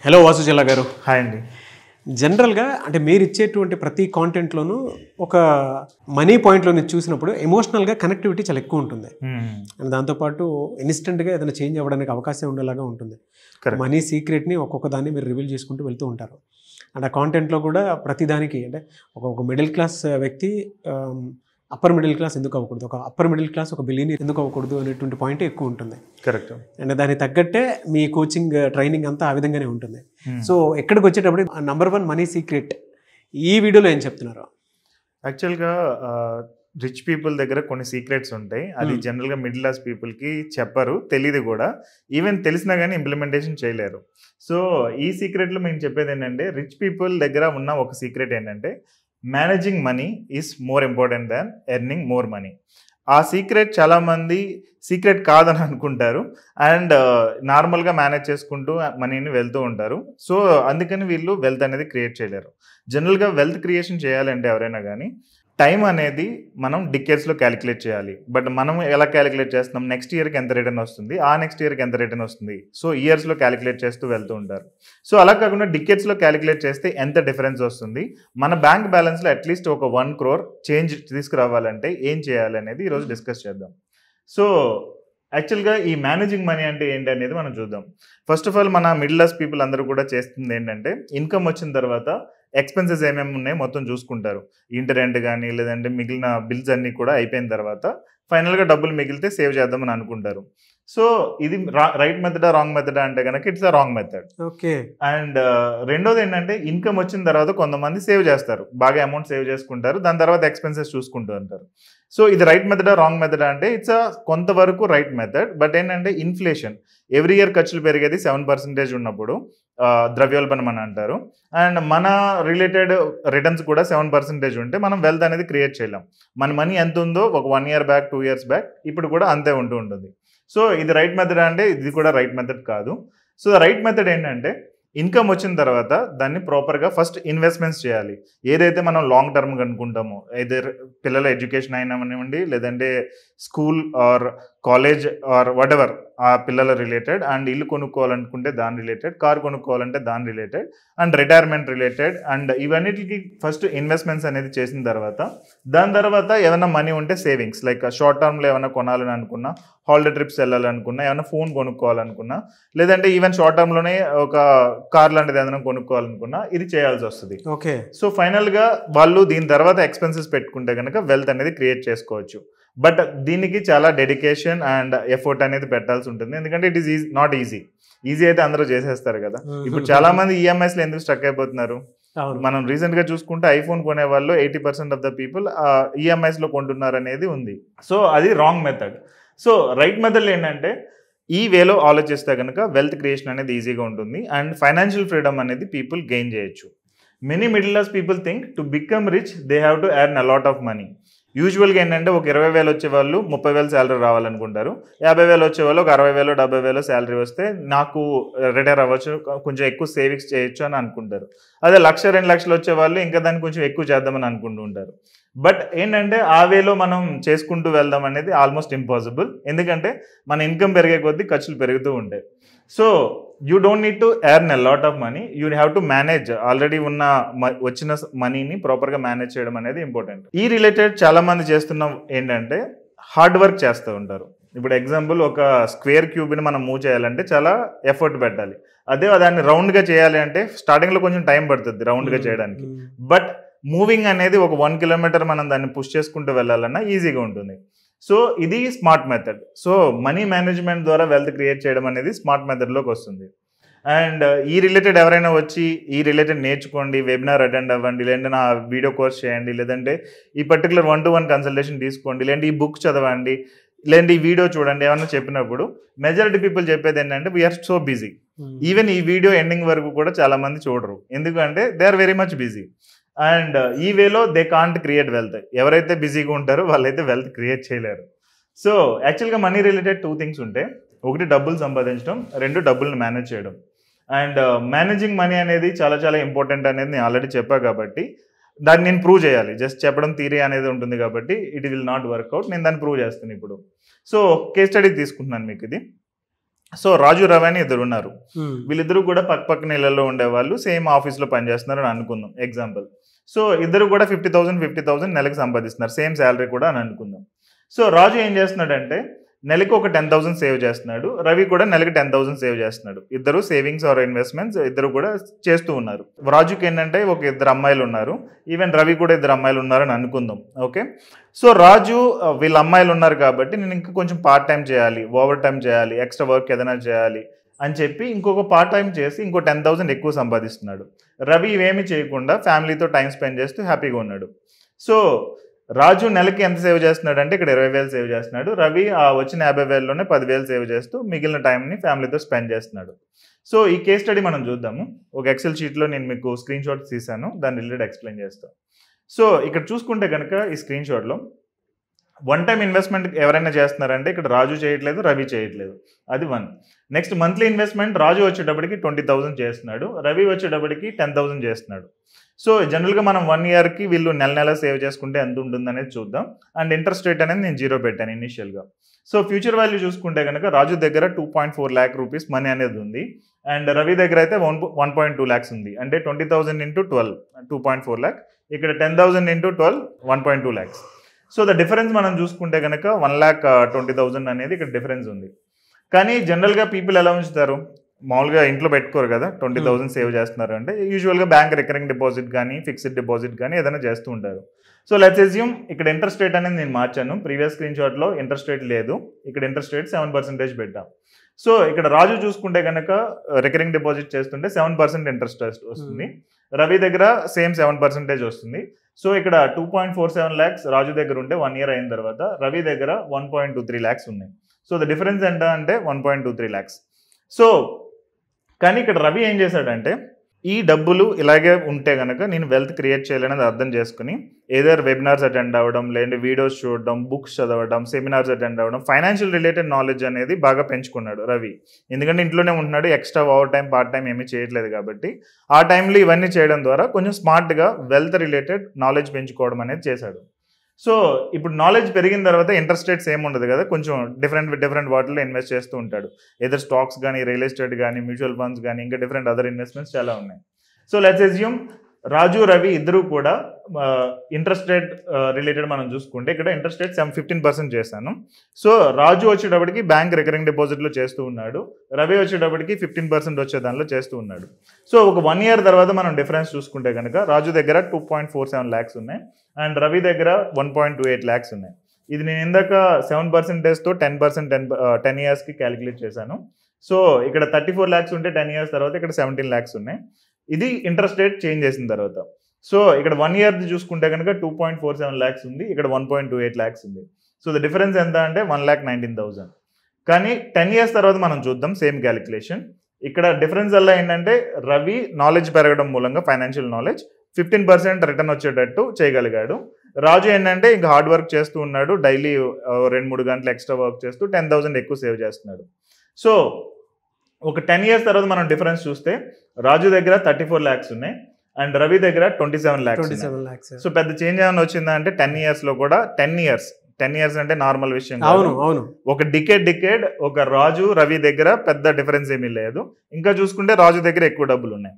Hello వాసుజల గారు. Hi అండి. జనరల్గా అంటే మీరు ఇచ్చేటువంటి ప్రతి కాంటెంట్లోనూ ఒక మనీ పాయింట్లో నుంచి చూసినప్పుడు ఎమోషనల్గా కనెక్టివిటీ చాలా ఎక్కువ ఉంటుంది. అండ్ దాంతోపాటు ఇన్స్టెంట్గా ఏదైనా చేంజ్ అవ్వడానికి అవకాశం ఉండేలాగా ఉంటుంది. మనీ సీక్రెట్ని ఒక్కొక్క దాన్ని మీరు రివీల్ చేసుకుంటూ వెళ్తూ ఉంటారు. అండ్ ఆ కాంటెంట్లో కూడా ప్రతిదానికి అంటే ఒక మిడిల్ క్లాస్ వ్యక్తి అప్పర్ మిడిల్ క్లాస్ ఎందుకు అవ్వకూడదు, ఒక అప్పర్ మిడిల్ క్లాస్ ఒక బిలియనీర్ ఎందుకు అవ్వకూడదు అనేటువంటి పాయింట్ ఎక్కువ ఉంటుంది. కరెక్ట్. అండ్ దానికి తగ్గట్టే మీ కోచింగ్ ట్రైనింగ్ అంతా ఆ విధంగానే ఉంటుంది. సో ఎక్కడికి వచ్చేటప్పుడు #1 మనీ సీక్రెట్ ఈ వీడియోలో ఏం చెప్తున్నారు? యాక్చువల్గా రిచ్ పీపుల్ దగ్గర కొన్ని సీక్రెట్స్ ఉంటాయి. అది జనరల్గా మిడిల్ క్లాస్ పీపుల్కి చెప్పరు, తెలియదు కూడా. ఈవెన్ తెలిసినా కానీ ఇంప్లిమెంటేషన్ చేయలేరు. సో ఈ సీక్రెట్లో మేము చెప్పేది ఏంటంటే, రిచ్ పీపుల్ దగ్గర ఉన్న ఒక సీక్రెట్ ఏంటంటే, managing money is more important than earning more money. ఆ సీక్రెట్ చాలామంది సీక్రెట్ కాదని అనుకుంటారు అండ్ నార్మల్గా మేనేజ్ చేసుకుంటూ మనీని వెళ్తూ ఉంటారు. సో అందుకని వీళ్ళు వెల్త్ అనేది క్రియేట్ చేయలేరు. జనరల్గా వెల్త్ క్రియేషన్ చేయాలంటే ఎవరైనా కానీ టైం అనేది మనం డికేట్స్లో క్యాలిక్యులేట్ చేయాలి. బట్ మనం ఎలా క్యాలిక్యులేట్ చేస్తున్నాం, నెక్స్ట్ ఇయర్కి ఎంత రిటర్న్ వస్తుంది, ఆ నెక్స్ట్ ఇయర్కి ఎంత రిటర్న్ వస్తుంది, సో ఇయర్స్లో క్యాలిక్యులేట్ చేస్తూ వెళ్తూ ఉంటారు. సో అలా కాకుండా డికేట్స్లో క్యాలిక్యులేట్ చేస్తే ఎంత డిఫరెన్స్ వస్తుంది, మన బ్యాంక్ బ్యాలెన్స్లో అట్లీస్ట్ ఒక 1 crore చేంజ్ తీసుకురావాలంటే ఏం చేయాలి అనేది ఈరోజు డిస్కస్ చేద్దాం. సో యాక్చువల్గా ఈ మేనేజింగ్ మనీ అంటే ఏంటి అనేది మనం చూద్దాం. ఫస్ట్ ఆఫ్ ఆల్ మన మిడిల్ క్లాస్ పీపుల్ అందరూ కూడా చేస్తుంది ఏంటంటే, ఇన్కమ్ వచ్చిన తర్వాత ఎక్స్పెన్సెస్ ఏమేమి ఉన్నాయో మొత్తం చూసుకుంటారు. ఇంటి రెంట్ కానీ లేదంటే మిగిలిన బిల్స్ అన్నీ కూడా అయిపోయిన తర్వాత ఫైనల్గా డబ్బులు మిగిలితే సేవ్ చేద్దామని అనుకుంటారు. సో ఇది రైట్ మెథడా రాంగ్ మెథడా అంటే కనుక it's a wrong method. Okay. And రెండోది ఏంటంటే, ఇన్కమ్ వచ్చిన తర్వాత కొంతమంది సేవ్ చేస్తారు, బాగా అమౌంట్ సేవ్ చేసుకుంటారు, దాని తర్వాత ఎక్స్పెన్సెస్ చూసుకుంటూ ఉంటారు. సో ఇది రైట్ మెథడా రాంగ్ మెథడా అంటే ఇట్స్ కొంతవరకు రైట్ మెథడ్. బట్ ఏంటంటే, ఇన్ఫ్లేషన్ ఎవ్రీ ఇయర్ ఖర్చులు పెరిగేది 7% ఉన్నప్పుడు ద్రవ్యోల్బణం అని అంటారు. అండ్ మన రిలేటెడ్ రిటర్న్స్ కూడా 7% ఉంటే మనం వెల్త్ అనేది క్రియేట్ చేయలేం. మన మనీ ఎంత ఉందో ఒక 1 year బ్యాక్ 2 years బ్యాక్ ఇప్పుడు కూడా అంతే ఉంటూ ఉంటుంది. సో ఇది రైట్ మెథడ్ అంటే ఇది కూడా రైట్ మెథడ్ కాదు. సో రైట్ మెథడ్ ఏంటంటే, ఇన్కమ్ వచ్చిన తర్వాత దాన్ని ప్రాపర్గా ఫస్ట్ ఇన్వెస్ట్మెంట్స్ చేయాలి. ఏదైతే మనం లాంగ్ టర్మ్గా అనుకుంటామో, ఏదైతే పిల్లల ఎడ్యుకేషన్ అయినామనివ్వండి, లేదంటే school or college or whatever ఆ పిల్లల రిలేటెడ్, అండ్ ఇల్లు కొనుక్కోవాలనుకుంటే దాని రిలేటెడ్, కార్ కొనుక్కోవాలంటే దాని related, and retirement related, and ఇవన్నిటికి ఫస్ట్ ఇన్వెస్ట్మెంట్స్ అనేది చేసిన తర్వాత దాని తర్వాత ఏమైనా మనీ ఉంటే సేవింగ్స్, లైక్ షార్ట్ టర్మ్లో ఏమైనా కొనాలని అనుకున్నా, హాలిడే ట్రిప్స్ వెళ్ళాలనుకున్నా, ఏమైనా ఫోన్ కొనుక్కోవాలనుకున్నా, లేదంటే ఈవెన్ షార్ట్ టర్మ్లోనే ఒక కార్ లాంటిది ఏదైనా కొనుక్కోవాలనుకున్నా ఇది చేయాల్సి వస్తుంది. ఓకే. సో ఫైనల్గా వాళ్ళు దీని తర్వాత ఎక్స్పెన్సెస్ పెట్టుకుంటే కనుక వెల్త్ అనేది క్రియేట్ చేసుకోవచ్చు. బట్ దీనికి చాలా డెడికేషన్ అండ్ ఎఫర్ట్ అనేది పెట్టాల్సి ఉంటుంది. ఎందుకంటే it is not easy. Easy అయితే అందరూ చేసేస్తారు కదా. ఇప్పుడు చాలా మంది ఈఎంఐస్లో ఎందుకు స్టక్ అయిపోతున్నారు? మనం రీసెంట్గా చూసుకుంటే ఐఫోన్ కొనే వాళ్ళు 80% ఆఫ్ ద పీపుల్ ఈఎంఐస్లో కొంటున్నారు అనేది ఉంది. సో అది wrong method. So right method ఏంటంటే, ఈ వేలో ఆలోచిస్తే కనుక వెల్త్ క్రియేషన్ అనేది ఈజీగా ఉంటుంది అండ్ ఫైనాన్షియల్ ఫ్రీడమ్ అనేది పీపుల్ గెయిన్ చేయొచ్చు. Many middle class people think to become rich they have to earn a lot of money. యూజువల్గా ఏంటంటే, ఒక 20,000 వచ్చే వాళ్ళు 30,000 శాలరీ రావాలనుకుంటారు. 50,000 వచ్చే వాళ్ళు ఒక 60,000 70,000 శాలరీ వస్తే నాకు రిటైర్ అవ్వచ్చు, కొంచెం ఎక్కువ సేవింగ్స్ చేయొచ్చు అని అనుకుంటారు. అదే 1,00,000 2 లక్షలు వచ్చే వాళ్ళు ఇంకా దాన్ని కొంచెం ఎక్కువ చేద్దామని అనుకుంటూ ఉంటారు. బట్ ఏంటంటే, ఆ వేలో మనం చేసుకుంటూ వెళ్దాం అనేది ఆల్మోస్ట్ ఇంపాసిబుల్. ఎందుకంటే మన ఇన్కమ్ పెరిగే కొద్దీ ఖర్చులు పెరుగుతూ ఉంటాయి. So you don't need to earn a lot of money, you have to manage already ఉన్న వచ్చిన మనీని ప్రాపర్గా మేనేజ్ చేయడం అనేది ఇంపార్టెంట్. ఈ రిలేటెడ్ చాలా మంది చేస్తున్న ఏంటంటే, హార్డ్ వర్క్ చేస్తూ ఉంటారు. ఇప్పుడు ఎగ్జాంపుల్, ఒక స్క్వేర్ క్యూబ్ని మనం మూవ్ చేయాలంటే చాలా ఎఫర్ట్ పెట్టాలి. అదే దాన్ని రౌండ్గా చేయాలి అంటే స్టార్టింగ్లో కొంచెం టైం పడుతుంది రౌండ్గా చేయడానికి. బట్ మూవింగ్ అనేది ఒక 1 kilometer మనం దాన్ని పుష్ చేసుకుంటూ వెళ్ళాలన్నా ఈజీగా ఉంటుంది. సో ఇది smart method. So money management ద్వారా వెల్త్ క్రియేట్ చేయడం అనేది స్మార్ట్ మెథడ్లోకి వస్తుంది. అండ్ ఈ రిలేటెడ్ ఎవరైనా వచ్చి ఈ రిలేటెడ్ నేర్చుకోండి, వెబినార్ అటెండ్ అవ్వండి, లేదంటే నా వీడియో కోర్స్ చేయండి, లేదంటే ఈ పర్టికులర్ 1-to-1 కన్సల్టేషన్ తీసుకోండి, లేదంటే ఈ బుక్ చదవండి, లేదంటే ఈ వీడియో చూడండి ఏమన్నా చెప్పినప్పుడు మెజారిటీ పీపుల్ చెప్పేది ఏంటంటే, వీఆర్ సో బిజీ. ఈవెన్ ఈ వీడియో ఎండింగ్ వరకు కూడా చాలా మంది చూడరు. ఎందుకంటే they are very much busy. And ఈ వేలో దే కాంట్ క్రియేట్ వెల్త్. ఎవరైతే బిజీగా ఉంటారో వాళ్ళైతే వెల్త్ క్రియేట్ చేయలేరు. సో యాక్చువల్గా మనీ రిలేటెడ్ 2 things ఉంటాయి. ఒకటి డబ్బులు సంపాదించడం, 2 డబ్బుల్ని మేనేజ్ చేయడం. అండ్ మేనేజింగ్ మనీ అనేది చాలా చాలా ఇంపార్టెంట్ అనేది నేను ఆల్రెడీ చెప్పా కాబట్టి దాన్ని నేను ప్రూవ్ చేయాలి. జస్ట్ చెప్పడం థియరీ అనేది ఉంటుంది కాబట్టి ఇట్ విల్ నాట్ వర్క్అవుట్. నేను దాన్ని ప్రూవ్ చేస్తాను ఇప్పుడు. సో కేస్ స్టడీ తీసుకుంటున్నాను మీకు. ఇది సో రాజు రవి అని ఇద్దరు ఉన్నారు. వీళ్ళిద్దరు కూడా పక్కన ఇళ్లలో ఉండేవాళ్ళు, సేమ్ ఆఫీస్లో పనిచేస్తున్నారు అని అనుకుందాం ఎగ్జాంపుల్. సో ఇద్దరు కూడా 50,000 నెలకి సంపాదిస్తున్నారు, సేమ్ శాలరీ కూడా అని అనుకుందాం. సో రాజు ఏం చేస్తున్నాడంటే నెలకి ఒక 10,000 సేవ్ చేస్తున్నాడు, రవి కూడా నెలకి 10,000 సేవ్ చేస్తున్నాడు. ఇద్దరు సేవింగ్స్ ఆర్ ఇన్వెస్ట్మెంట్స్ ఇద్దరు కూడా చేస్తూ ఉన్నారు. రాజుకి ఏంటంటే ఒక ఇద్దరు అమ్మాయిలు ఉన్నారు, ఈవెన్ రవి కూడా ఇద్దరు అమ్మాయిలు ఉన్నారని అనుకుందాం. ఓకే, సో రాజు వీళ్ళ అమ్మాయిలు ఉన్నారు కాబట్టి నేను ఇంకా కొంచెం పార్ట్ టైం చేయాలి, ఓవర్ టైం చేయాలి, ఎక్స్ట్రా వర్క్ ఏదైనా చేయాలి అని చెప్పి ఇంకొక పార్ట్ టైం చేసి ఇంకో 10,000 ఎక్కువ సంపాదిస్తున్నాడు. రవి ఇవేమి చేయకుండా ఫ్యామిలీతో టైం స్పెండ్ చేస్తూ హ్యాపీగా ఉన్నాడు. సో రాజు నెలకి ఎంత సేవ్ చేస్తున్నాడు అంటే ఇక్కడ 20,000 సేవ్ చేస్తున్నాడు, రవి వచ్చిన 50,000లోనే 10,000 సేవ్ చేస్తూ మిగిలిన టైంని ఫ్యామిలీతో స్పెండ్ చేస్తున్నాడు. సో ఈ కేస్ స్టడీ మనం చూద్దాము. ఒక ఎక్సెల్ షీట్లో నేను మీకు స్క్రీన్ షాట్ తీసాను, దాన్ని రిలేటెడ్ ఎక్స్ప్లెయిన్ చేస్తాను. సో ఇక్కడ చూసుకుంటే కనుక ఈ స్క్రీన్ షాట్లో వన్ టైం ఇన్వెస్ట్మెంట్ ఎవరైనా చేస్తున్నారంటే ఇక్కడ రాజు చేయట్లేదు, రవి చేయట్లేదు, అది 1. నెక్స్ట్ మంత్లీ ఇన్వెస్ట్మెంట్ రాజు వచ్చేటప్పటికి 20,000 చేస్తున్నాడు, రవి వచ్చేటప్పటికి 10,000 చేస్తున్నాడు. సో జనరల్గా మనం 1 ఇయర్కి వీళ్ళు నెల సేవ్ చేసుకుంటే ఎంత ఉంటుంది అనేది చూద్దాం. అండ్ ఇంట్రెస్ట్ రేట్ అనేది నేను 0 పెట్టాను ఇనిషియల్గా. సో ఫ్యూచర్ వాల్యూ చూసుకుంటే కనుక రాజు దగ్గర 2.4 lakh రూపీస్ మనీ అనేది ఉంది, అండ్ రవి దగ్గర అయితే 1.2 lakhs ఉంది. అంటే 20,000 into 12 2.4 lakh, ఇక్కడ 10,000 into 12 1.2 lakhs. So the difference మనం చూసుకుంటే కనుక 1,20,000 అనేది ఇక్కడ డిఫరెన్స్ ఉంది. కానీ జనరల్గా పీపుల్ ఎలా ఉంచుతారు, మామూలుగా ఇంట్లో పెట్టుకోరు కదా, 20,000 సేవ్ చేస్తున్నారు అంటే యూజువల్గా బ్యాంక్ రికరింగ్ డిపాజిట్ కానీ ఫిక్స్డ్ డిపాజిట్ కానీ ఏదైనా చేస్తూ ఉంటారు. సో లెట్స్ అస్యూమ్ ఇక్కడ ఇంట్రెస్ట్ రేట్ అనేది నేను మార్చాను, ప్రీవియస్ స్క్రీన్ షాట్లో ఇంట్రెస్ట్ రేట్ లేదు, ఇక్కడ ఇంట్రెస్ట్ రేట్ 7% పెట్టాం. సో ఇక్కడ రాజు చూసుకుంటే కనుక రికరింగ్ డిపాజిట్ చేస్తుంటే 7% ఇంట్రెస్ట్ వస్తుంది, రవి దగ్గర సేమ్ 7% వస్తుంది. సో ఇక్కడ 2.47 lakhs రాజు దగ్గర ఉంటే 1 year అయిన తర్వాత రవి దగ్గర 1.23 lakhs ఉన్నాయి. సో ద డిఫరెన్స్ ఎంత అంటే 1.23 lakhs. సో కానీ ఇక్కడ రవి ఏం చేశాడంటే ఈ డబ్బులు ఇలాగే ఉంటే కనుక నేను వెల్త్ క్రియేట్ చేయాలనేది అర్థం చేసుకుని ఏదర్ వెబినార్స్ అటెండ్ అవ్వడం, లేదంటే వీడియోస్ చూడడం, బుక్స్ చదవడం, సెమినార్స్ అటెండ్ అవ్వడం, ఫైనాన్షియల్ రిలేటెడ్ నాలెడ్జ్ అనేది బాగా పెంచుకున్నాడు రవి. ఎందుకంటే ఇంట్లోనే ఉంటున్నాడు, extra over time part time ఏమీ చేయట్లేదు కాబట్టి ఆ టైంలో ఇవన్నీ చేయడం ద్వారా కొంచెం స్మార్ట్గా వెల్త్ రిలేటెడ్ నాలెడ్జ్ పెంచుకోవడం అనేది చేశాడు. సో ఇప్పుడు నాలెడ్జ్ పెరిగిన తర్వాత ఇంట్రెస్ట్ రేట్స్ ఏమి ఉండదు కదా, కొంచెం డిఫరెంట్ వాటిలో ఇన్వెస్ట్ చేస్తూ ఉంటాడు. ఏదర్ స్టాక్స్ కానీ, రియల్ ఎస్టేట్ కానీ, మ్యూచువల్ ఫండ్స్ కానీ, ఇంకా డిఫరెంట్ అదర్ ఇన్వెస్ట్మెంట్స్ చాలా ఉన్నాయి. సో లెట్స్ అస్యూమ్ రాజు రవి ఇద్దరు కూడా ఇంట్రెస్ట్ రేట్ రిలేటెడ్ మనం చూసుకుంటే ఇక్కడ ఇంట్రెస్ట్ రేట్ 15% చేశాను. సో రాజు వచ్చేటప్పటికి బ్యాంక్ రికరింగ్ డిపాజిట్లో చేస్తూ ఉన్నాడు, రవి వచ్చేటప్పటికి 15% వచ్చే దానిలో చేస్తూ ఉన్నాడు. సో ఒక 1 year తర్వాత మనం డిఫరెన్స్ చూసుకుంటే కనుక రాజు దగ్గర 2.47 lakhs ఉన్నాయి అండ్ రవి దగ్గర 1.28 lakhs ఉన్నాయి. ఇది నేను ఇందాక 7%తో 10 yearsకి క్యాలిక్యులేట్ చేశాను. సో ఇక్కడ 34 lakhs ఉంటే 10 years తర్వాత ఇక్కడ 17 lakhs ఉన్నాయి. ఇది ఇంట్రెస్ట్ రేట్ చేంజ్ చేసిన తర్వాత. సో ఇక్కడ 1 year చూసుకుంటే కనుక 2.47 lakhs ఉంది, ఇక్కడ 1.28 lakhs ఉంది. సో ద డిఫరెన్స్ ఎంత అంటే 1,19,000. కానీ 10 years తర్వాత మనం చూద్దాం సేమ్ క్యాలిక్యులేషన్. ఇక్కడ డిఫరెన్స్ వల్ల ఏంటంటే రవి నాలెడ్జ్ పెరగడం మూలంగా ఫైనాన్షియల్ నాలెడ్జ్ 15% రిటర్న్ వచ్చేటట్టు చేయగలిగాడు. రాజు ఏంటంటే ఇంకా హార్డ్ వర్క్ చేస్తూ ఉన్నాడు, డైలీ 2-3 గంటలు ఎక్స్ట్రా వర్క్ చేస్తూ 10,000 ఎక్కువ సేవ్ చేస్తున్నాడు. సో ఒక 10 years తర్వాత మనం డిఫరెన్స్ చూస్తే రాజు దగ్గర 34 lakhs ఉన్నాయి అండ్ రవి దగ్గర 27 lakhs. సో పెద్ద చేంజ్ ఏమైనా వచ్చిందా అంటే 10 years లో కూడా 10 years అంటే నార్మల్ విషయం కాదు. ఒక డికేడ్ ఒక రాజు రవి దగ్గర పెద్ద డిఫరెన్స్ ఏమీ లేదు. ఇంకా చూసుకుంటే రాజు దగ్గర ఎక్కువ డబ్బులు ఉన్నాయి.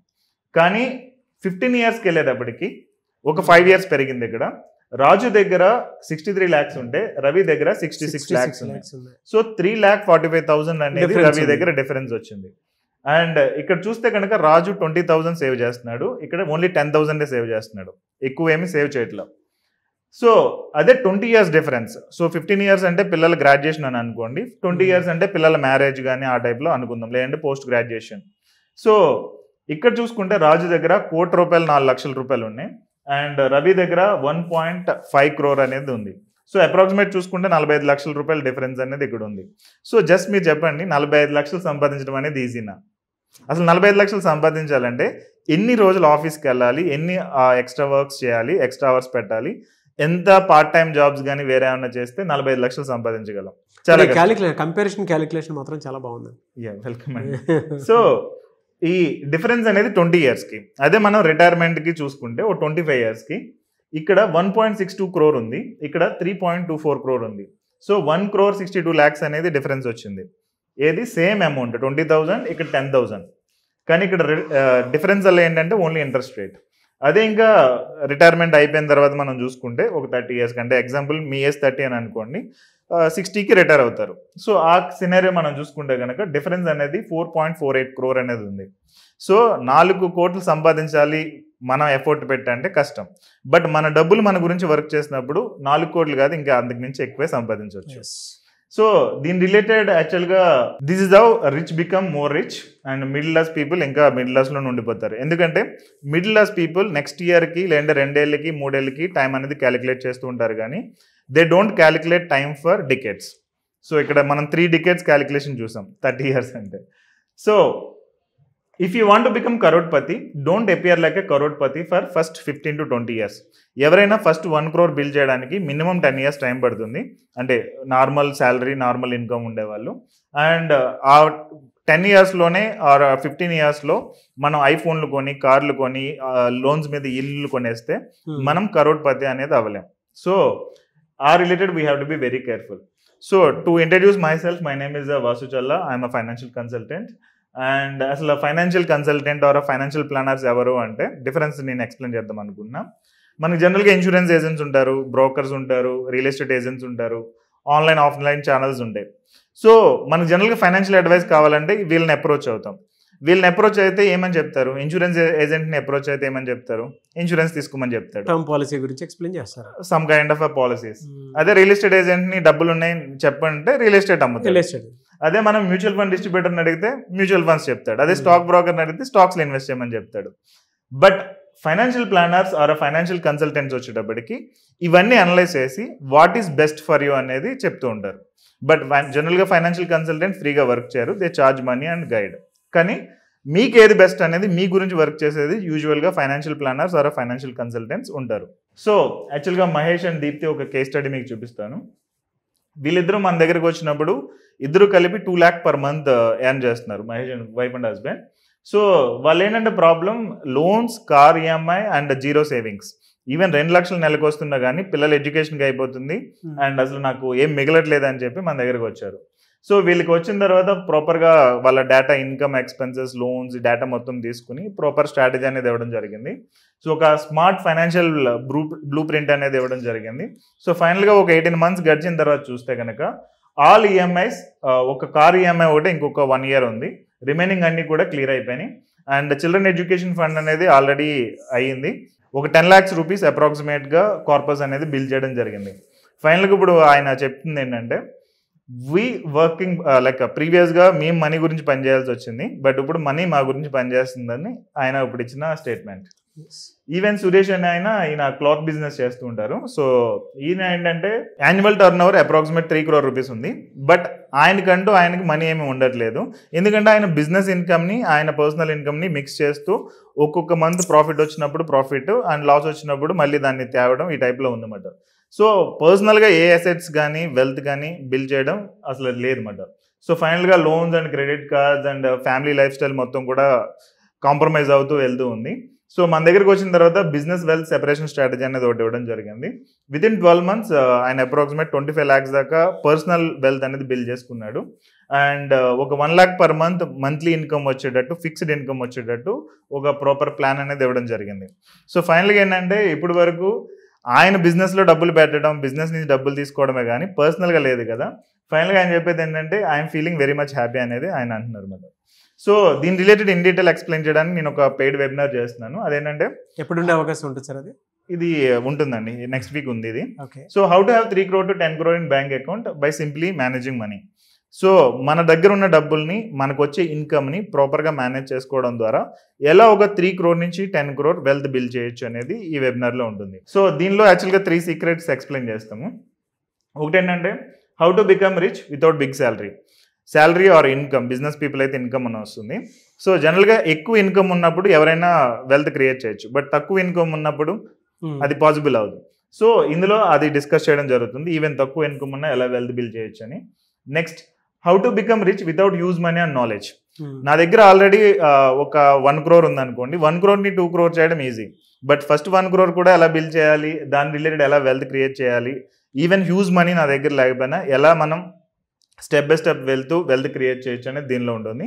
కానీ 15 yearsకి వెళ్ళేటప్పటికి ఒక 5 years పెరిగింది. ఇక్కడ రాజు దగ్గర 63 lakhs ఉంటే రవి దగ్గర 66 lakhs ఉన్నాయి. సో 3,45,000 అనేది రవి దగ్గర డిఫరెన్స్ వచ్చింది. అండ్ ఇక్కడ చూస్తే కనుక రాజు 20,000 సేవ్ చేస్తున్నాడు, ఇక్కడ ఓన్లీ 10,000 సేవ్ చేస్తున్నాడు, ఎక్కువ ఏమి సేవ్ చేయట్లేదు. సో అదే 20 years డిఫరెన్స్. సో 15 years అంటే పిల్లల గ్రాడ్యుయేషన్ అని అనుకోండి, 20 years అంటే పిల్లల మ్యారేజ్ కానీ ఆ టైప్లో అనుకుందాం, లేదంటే పోస్ట్ గ్రాడ్యుయేషన్. సో ఇక్కడ చూసుకుంటే రాజు దగ్గర 1 కోటి రూపాయలు 4 లక్షల రూపాయలు ఉన్నాయి అండ్ రవి దగ్గర 1.5 crore అనేది ఉంది. సో అప్రాక్సిమేట్ చూసుకుంటే 45 లక్షల రూపాయల డిఫరెన్స్ అనేది ఇక్కడ ఉంది. సో జస్ట్ మీరు చెప్పండి, 45 లక్షలు సంపాదించడం అనేది ఈజీనా? అసలు 45 లక్షలు సంపాదించాలంటే ఎన్ని రోజులు ఆఫీస్కి వెళ్ళాలి, ఎన్ని ఎక్స్ట్రా వర్క్స్ చేయాలి, ఎక్స్ట్రా అవర్స్ పెట్టాలి, ఎంత పార్ట్ టైం జాబ్స్ కానీ వేరే ఏమైనా చేస్తే 45 లక్షలు సంపాదించగలం. చాలా కంపారిజన్ క్యాలిక్యులేషన్ మాత్రం చాలా బాగుంది. వెల్కమ్ అండి. సో ఈ డిఫరెన్స్ అనేది 20 yearsకి. అదే మనం రిటైర్మెంట్కి చూసుకుంటే ఓ 25 yearsకి ఇక్కడ 1.62 crore ఉంది, ఇక్కడ 3.24 crore ఉంది. సో 1,62 lakhs అనేది డిఫరెన్స్ వచ్చింది. ఏది సేమ్ అమౌంట్ 20,000, ఇక్కడ 10,000. కానీ ఇక్కడ డిఫరెన్స్ అలా ఏంటంటే ఓన్లీ ఇంట్రెస్ట్ రేట్. అదే ఇంకా రిటైర్మెంట్ అయిపోయిన తర్వాత మనం చూసుకుంటే ఒక 30 years కంటే, ఎగ్జాంపుల్ మీ ఏజ్ 30 అని అనుకోండి, 60కి రిటైర్ అవుతారు. సో ఆ సినారియో మనం చూసుకుంటే కనుక డిఫరెన్స్ అనేది 4.48 crore అనేది ఉంది. సో 4 కోట్లు సంపాదించాలి మనం ఎఫర్ట్ పెట్టంటే కష్టం. బట్ మన డబ్బులు మన గురించి వర్క్ చేసినప్పుడు 4 కోట్లు కాదు, ఇంకా అంతకు మించి ఎక్కువే సంపాదించవచ్చు. సో దీని రిలేటెడ్ యాక్చువల్గా this is how rich become more rich and middle class people ఇంకా మిడిల్ క్లాస్లో ఉండిపోతారు. ఎందుకంటే మిడిల్ క్లాస్ పీపుల్ నెక్స్ట్ ఇయర్కి లేదంటే 2 ఏళ్ళకి 3 ఏళ్ళకి టైం అనేది క్యాలిక్యులేట్ చేస్తూ ఉంటారు, కానీ they don't calculate time for decades. So ఇక్కడ మనం 3 decades క్యాలిక్యులేషన్ చూసాం 30 years అంటే. So if you want to become crorepati, don't appear like a crorepati for first 15 to 20 years. ఎవరైనా ఫస్ట్ 1 crore బిల్ చేయడానికి మినిమం 10 years టైం పడుతుంది, అంటే నార్మల్ శాలరీ నార్మల్ ఇన్కమ్ ఉండేవాళ్ళు. And ఆ 10 yearsలోనే ఆర్ 15 yearsలో మనం ఐఫోన్లు కొని, కార్లు కొని, లోన్స్ మీద ఇల్లు కొనేస్తే మనం కరోడ్పతి అనేది అవ్వలేం. సో ఆ related we have to be very careful. So to introduce myself, my name is Vasu Challa, I'm a financial consultant. And అసలు financial consultant or financial planners ఎవరు అంటే డిఫరెన్స్ నేను ఎక్స్ప్లెయిన్ చేద్దాం అనుకున్నా. మనకి జనరల్గా ఇన్సూరెన్స్ ఏజెంట్స్ ఉంటారు, బ్రోకర్స్ ఉంటారు, రియల్ ఎస్టేట్ ఏజెంట్స్ ఉంటారు, ఆన్లైన్ ఆఫ్లైన్ ఛానల్స్ ఉంటాయి. సో మనకు జనరల్గా ఫైనాన్షియల్ అడ్వైస్ కావాలంటే వీళ్ళని అప్రోచ్ అవుతాం. వీళ్ళని అప్రోచ్ అయితే ఏమని చెప్తారు? ఇన్సూరెన్స్ ఏజెంట్ని అప్రోచ్ అయితే ఏమని చెప్తారు? ఇన్సూరెన్స్ తీసుకోమని చెప్తారు, టర్మ్ పాలసీ గురించి ఎక్స్ప్లెయిన్ చేస్తారు, సమ్ కైండ్ ఆఫ్ పాలసీస్. అదే రియల్ ఎస్టేట్ ఏజెంట్ని డబ్బులు ఉన్నాయి చెప్పంటే రియల్ ఎస్టేట్ అమ్ముతారు. అదే మనం మ్యూచువల్ ఫండ్ డిస్ట్రిబ్యూటర్ని అడిగితే మ్యూచువల్ ఫండ్స్ చెప్తాడు. అదే స్టాక్ బ్రోకర్ని అడిగితే స్టాక్స్లో ఇన్వెస్ట్ చేయమని చెప్తాడు. But financial planners or financial consultants వచ్చేటప్పటికి ఇవన్నీ అనలైజ్ చేసి what is best for you అనేది చెప్తూ ఉంటారు. బట్ జనరల్గా ఫైనాన్షియల్ కన్సల్టెంట్ ఫ్రీగా వర్క్ చేయరు, they charge money and guide. కానీ మీకు ఏది బెస్ట్ అనేది మీ గురించి వర్క్ చేసేది యూజువల్గా financial planners or financial consultants ఉంటారు. సో యాక్చువల్గా మహేష్ అండ్ దీప్తి ఒక కేస్ స్టడీ మీకు చూపిస్తాను. వీళ్ళిద్దరూ మన దగ్గరకు వచ్చినప్పుడు ఇద్దరు కలిపి 2 lakh per month ఎర్న్ చేస్తున్నారు, Mahesh and wife and husband. So వాళ్ళు ఏంటంటే problem loans, car EMI and 0 savings. Even 2 lakhs నెలకు వస్తున్నా కానీ పిల్లల ఎడ్యుకేషన్కి అయిపోతుంది అండ్ అసలు నాకు ఏం మిగలట్లేదు అని చెప్పి మన దగ్గరకు వచ్చారు. సో వీళ్ళకి వచ్చిన తర్వాత ప్రాపర్గా వాళ్ళ data, income, expenses, loans data మొత్తం తీసుకుని ప్రాపర్ స్ట్రాటజీ అనేది ఇవ్వడం జరిగింది. సో ఒక స్మార్ట్ ఫైనాన్షియల్ బ్లూ ప్రింట్ అనేది ఇవ్వడం జరిగింది. సో ఫైనల్గా ఒక 18 months గడిచిన తర్వాత చూస్తే కనుక ఆల్ ఈఎంఐస్, ఒక కార్ ఈఎంఐ ఒకటి ఇంకొక 1 year ఉంది, రిమైనింగ్ అన్నీ కూడా క్లియర్ అయిపోయినాయి. అండ్ చిల్డ్రన్ ఎడ్యుకేషన్ ఫండ్ అనేది ఆల్రెడీ అయ్యింది. ఒక 10 lakhs rupees అప్రాక్సిమేట్గా కార్పస్ అనేది బిల్ చేయడం జరిగింది. ఫైనల్గా ఇప్పుడు ఆయన చెప్తుంది ఏంటంటే వీ వర్కింగ్ లైక్ ప్రీవియస్గా మేము మనీ గురించి పనిచేయాల్సి వచ్చింది, బట్ ఇప్పుడు మనీ మా గురించి పనిచేస్తుందని ఆయన ఇప్పుడు ఇచ్చిన స్టేట్మెంట్. ఈవెన్ సురేష్ అని ఈయన క్లాత్ బిజినెస్ చేస్తూ ఉంటారు. సో ఈయన ఏంటంటే annual turn over approximate 3 crore rupees ఉంది, బట్ ఆయనకి మనీ ఏమి ఉండట్లేదు. ఎందుకంటే ఆయన బిజినెస్ ఇన్కమ్ని ఆయన పర్సనల్ ఇన్కమ్ని మిక్స్ చేస్తూ ఒక్కొక్క మంత్ ప్రాఫిట్ వచ్చినప్పుడు ప్రాఫిట్ అండ్ లాస్ వచ్చినప్పుడు మళ్ళీ దాన్ని తేవడం ఈ టైప్లో ఉందన్నమాట. సో పర్సనల్గా ఏ అసెట్స్ కానీ వెల్త్ కానీ బిల్డ్ చేయడం అసలు లేదన్నమాట. సో ఫైనల్గా loans and credit cards and family life style మొత్తం కూడా కాంప్రమైజ్ అవుతూ వెళ్తూ ఉంది. సో మన దగ్గరికి వచ్చిన తర్వాత బిజినెస్ వెల్త్ సెపరేషన్ స్ట్రాటజీ అనేది ఒకటి ఇవ్వడం జరిగింది. వితిన్ 12 months ఆయన అప్రాక్సిమేట్ 25 lakhs దాకా పర్సనల్ వెల్త్ అనేది బిల్డ్ చేసుకున్నాడు. అండ్ ఒక 1 lakh per month monthly income వచ్చేటట్టు, ఫిక్స్డ్ ఇన్కమ్ వచ్చేటట్టు ఒక ప్రాపర్ ప్లాన్ అనేది ఇవ్వడం జరిగింది. సో ఫైనల్గా ఏంటంటే ఇప్పటి వరకు ఆయన బిజినెస్లో డబ్బులు పెట్టడం, బిజినెస్ నుంచి డబ్బులు తీసుకోవడమే కానీ పర్సనల్గా లేదు కదా. ఫైనల్గా ఆయన చెప్పేది ఏంటంటే I'm feeling very much happy అనేది ఆయన అంటున్నారు మరి. సో దీని రిలేటెడ్ ఇన్ డీటెయిల్ ఎక్స్ప్లెయిన్ చేయడానికి నేను ఒక పెయిడ్ వెబినార్ చేస్తున్నాను. అదేంటంటే ఎప్పుడు ఉండే అవకాశం ఉంటుంది సార్? అది ఇది ఉంటుందండి, నెక్స్ట్ వీక్ ఉంది ఇది. So how to have 3 crore to 10 crore in bank account by simply managing money. So మన దగ్గర ఉన్న డబ్బుల్ని, మనకు వచ్చే ఇన్కమ్ని ప్రాపర్గా మేనేజ్ చేసుకోవడం ద్వారా ఎలా ఒక 3 crore నుంచి 10 crore వెల్త్ బిల్డ్ చేయొచ్చు అనేది ఈ వెబినార్లో ఉంటుంది. సో దీనిలో యాక్చువల్గా 3 secrets ఎక్స్ప్లెయిన్ చేస్తాము. ఒకటి ఏంటంటే how to become rich without big salary or income. Business people అయితే ఇన్కమ్ అని వస్తుంది. సో జనరల్గా ఎక్కువ ఇన్కమ్ ఉన్నప్పుడు ఎవరైనా వెల్త్ క్రియేట్ చేయొచ్చు, బట్ తక్కువ ఇన్కమ్ ఉన్నప్పుడు అది పాసిబుల్ అవ్వదు. సో ఇందులో అది డిస్కస్ చేయడం జరుగుతుంది, ఈవెన్ తక్కువ ఇన్కమ్ ఉన్నా ఎలా వెల్త్ బిల్డ్ చేయొచ్చు అని. Next how to become rich without use money and knowledge. నా దగ్గర ఆల్రెడీ ఒక 1 crore ఉందనుకోండి, 1 crore-ని 2 crore చేయడం ఈజీ, బట్ ఫస్ట్ 1 crore కూడా ఎలా బిల్డ్ చేయాలి, దాని రిలేటెడ్ ఎలా వెల్త్ క్రియేట్ చేయాలి, ఈవెన్ హ్యూజ్ మనీ నా దగ్గర లేకపోయినా ఎలా మనం step by step wealth create చేయొచ్చు అనేది దీనిలో ఉంటుంది.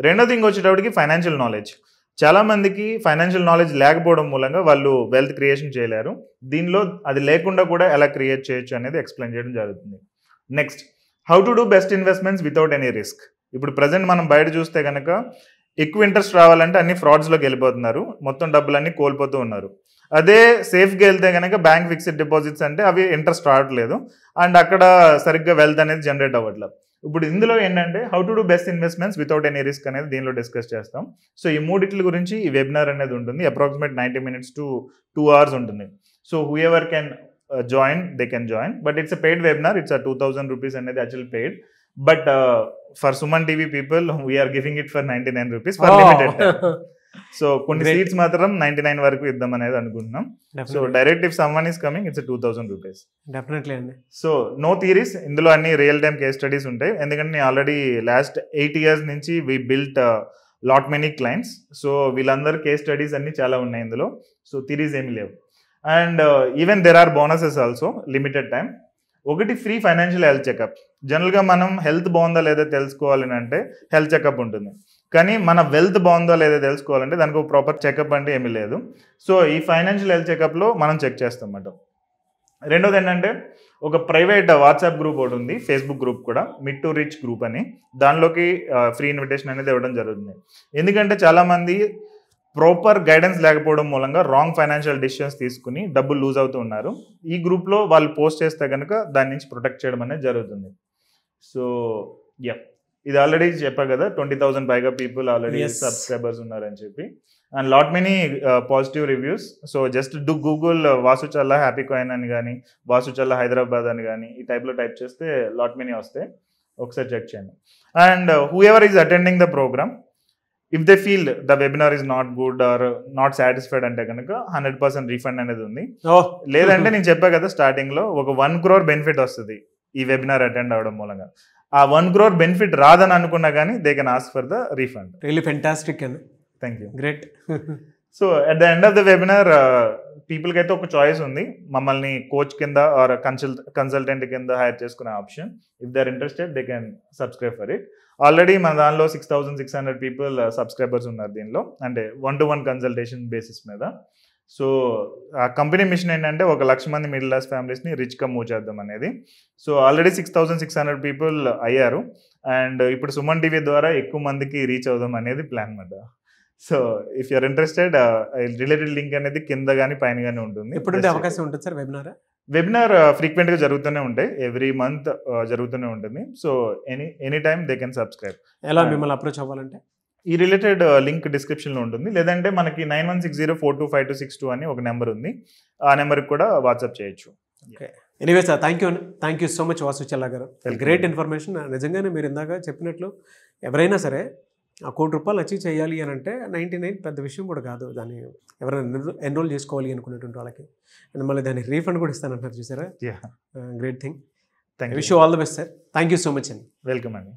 రెండో థింగ్ వచ్చేటప్పటికి ఫైనాన్షియల్ నాలెడ్జ్. చాలామందికి ఫైనాన్షియల్ నాలెడ్జ్ లేకపోవడం మూలంగా వాళ్ళు వెల్త్ క్రియేషన్ చేయలేరు. దీనిలో అది లేకుండా కూడా ఎలా క్రియేట్ చేయొచ్చు అనేది ఎక్స్ప్లెయిన్ చేయడం జరుగుతుంది. Next, how to do best investments without any risk. ఇప్పుడు ప్రజెంట్ మనం బయట చూస్తే కనుక ఎక్కువ ఇంట్రెస్ట్ రావాలంటే అన్ని ఫ్రాడ్స్లోకి వెళ్ళిపోతున్నారు, మొత్తం డబ్బులన్నీ కోల్పోతూ ఉన్నారు. అదే సేఫ్గా వెళ్తే కనుక బ్యాంక్ ఫిక్స్డ్ డిపాజిట్స్ అంటే అవి ఇంట్రెస్ట్ రావట్లేదు అండ్ అక్కడ సరిగ్గా వెల్త్ అనేది జనరేట్ అవ్వట్లేదు. ఇప్పుడు ఇందులో ఏంటంటే how to do best investments without any risk అనేది దీనిలో డిస్కస్ చేస్తాం. సో ఈ మూడిట్ల గురించి ఈ వెబినార్ అనేది ఉంటుంది. అప్రాక్సిమేట్ 90 minutes to 2 hours ఉంటుంది. So whoever can join, they can join, but it's a paid webinar. It's 2000 rupees అనేది actual paid, but for Suman TV people we are giving it for 99 rupees for limited time. So కొన్ని seats మాత్రం 99 వరకు ఇద్దాం అనేది అనుకుంటున్నాం. So direct if someone is coming it's 2000 rupees. Definitely అండి. So no theories, ఇందులో అన్ని రియల్ టైమ్ కేస్ స్టడీస్ ఉంటాయి. ఎందుకంటే నేను ఆల్రెడీ లాస్ట్ 8 years నుంచి we built lot many clients. So వీళ్ళందరూ కేస్ స్టడీస్ అన్ని చాలా ఉన్నాయి ఇందులో. సో థియరీస్ ఏమి లేవు. And even there are bonuses also, limited time. ఒకటి ఫ్రీ ఫైనాన్షియల్ హెల్త్ చెకప్. జనరల్గా మనం హెల్త్ బాగుందా లేదా తెలుసుకోవాలని అంటే హెల్త్ చెకప్ ఉంటుంది, కానీ మన వెల్త్ బాగుందా లేదా తెలుసుకోవాలంటే దానికి ఒక ప్రాపర్ చెకప్ అంటే ఏమీ లేదు. సో ఈ ఫైనాన్షియల్ హెల్త్ చెకప్లో మనం చెక్ చేస్తాం అన్నమాట. రెండోది ఏంటంటే ఒక ప్రైవేట్ వాట్సాప్ గ్రూప్ ఒకటి ఉంది, ఫేస్బుక్ గ్రూప్ కూడా, మిడ్ టు రిచ్ గ్రూప్ అని. దానిలోకి ఫ్రీ ఇన్విటేషన్ అనేది ఇవ్వడం జరుగుతుంది. ఎందుకంటే చాలామంది ప్రాపర్ గైడెన్స్ లేకపోవడం మూలంగా రాంగ్ ఫైనాన్షియల్ డిసిషన్స్ తీసుకుని డబ్బులు లూజ్ అవుతూ ఉన్నారు. ఈ గ్రూప్లో వాళ్ళు పోస్ట్ చేస్తే కనుక దాని నుంచి ప్రొటెక్ట్ చేయడం అనేది జరుగుతుంది. సో ఇది ఆల్రెడీ చెప్పా కదా, 20,000 పైగా పీపుల్ ఆల్రెడీ సబ్స్క్రైబర్స్ ఉన్నారని చెప్పి, and lot many positive reviews. So just do Google Vasu Challa happy coin అని కానీ వాసు చల్లా హైదరాబాద్ అని కానీ ఈ టైప్లో టైప్ చేస్తే లాట్ మెనీ వస్తాయి, ఒకసారి చెక్ చేయండి. And whoever is attending the program, if they feel the webinar is not good or not satisfied అంటే కనుక 100% రీఫండ్ అనేది ఉంది. లేదంటే నేను చెప్పా కదా స్టార్టింగ్ లో, ఒక 1 crore బెనిఫిట్ వస్తుంది ఈ వెబినార్ అటెండ్ అవడం మూలంగా. ఆ 1 crore బెనిఫిట్ రాదని అనుకున్నా కానీ they can ask for the refund. Really fantastic అండి. Thank you. Great. So at the end of the webinar పీపుల్కి అయితే ఒక చాయిస్ ఉంది, మమ్మల్ని కోచ్ కింద ఆర్ కన్సల్టెంట్ కింద హైర్ చేసుకునే option. If they are interested they can subscribe for it. Already మన దానిలో 6,600 పీపుల్ సబ్స్క్రైబర్స్ ఉన్నారు దీనిలో, అంటే 1-to-1 కన్సల్టేషన్ బేసిస్ మీద. సో ఆ కంపెనీ మిషన్ ఏంటంటే 1,00,000 మంది మిడిల్ క్లాస్ ఫ్యామిలీస్ని రిచ్గా మూవ్ చేద్దాం అనేది. సో ఆల్రెడీ 6,600 పీపుల్ అయ్యారు అండ్ ఇప్పుడు సుమన్ టీవీ ద్వారా ఎక్కువ మందికి రీచ్ అవుదాం అనేది ప్లాన్ అన్నమాట. So if you're interested related link అనేది కింద కానీ పైన కానీ ఉంటుంది. ఎప్పుడు అవకాశం ఉంటుంది సార్ వెబినార్ ఫ్రీక్వెంట్గా జరుగుతూనే ఉంటాయి, ఎవ్రీ మంత్ జరుగుతూనే ఉంటుంది. So any time they can subscribe. ఎలా మిమ్మల్ని అప్రోచ్ అవ్వాలంటే ఈ రిలేటెడ్ లింక్ డిస్క్రిప్షన్లో ఉంటుంది, లేదంటే మనకి 9160425262 అని ఒక నెంబర్ ఉంది, ఆ నెంబర్కి కూడా వాట్సాప్ చేయొచ్చు. Anyway sir, thank you so much Vasu Challa garu. Great information. నిజంగానే మీరు ఇందాక చెప్పినట్లు ఎవరైనా సరే ఆ ₹1,00,000 అచీవ్ చేయాలి అని అంటే 99 పెద్ద విషయం కూడా కాదు. దాన్ని ఎవరైనా ఎన్రోల్ చేసుకోవాలి అనుకునేటువంటి వాళ్ళకి, అండ్ మళ్ళీ దాన్ని రీఫండ్ కూడా ఇస్తానంటున్నారు చూసారా. Great thing. Wish you all the best sir. Thank you so much అండి. వెల్కమ్ అండి.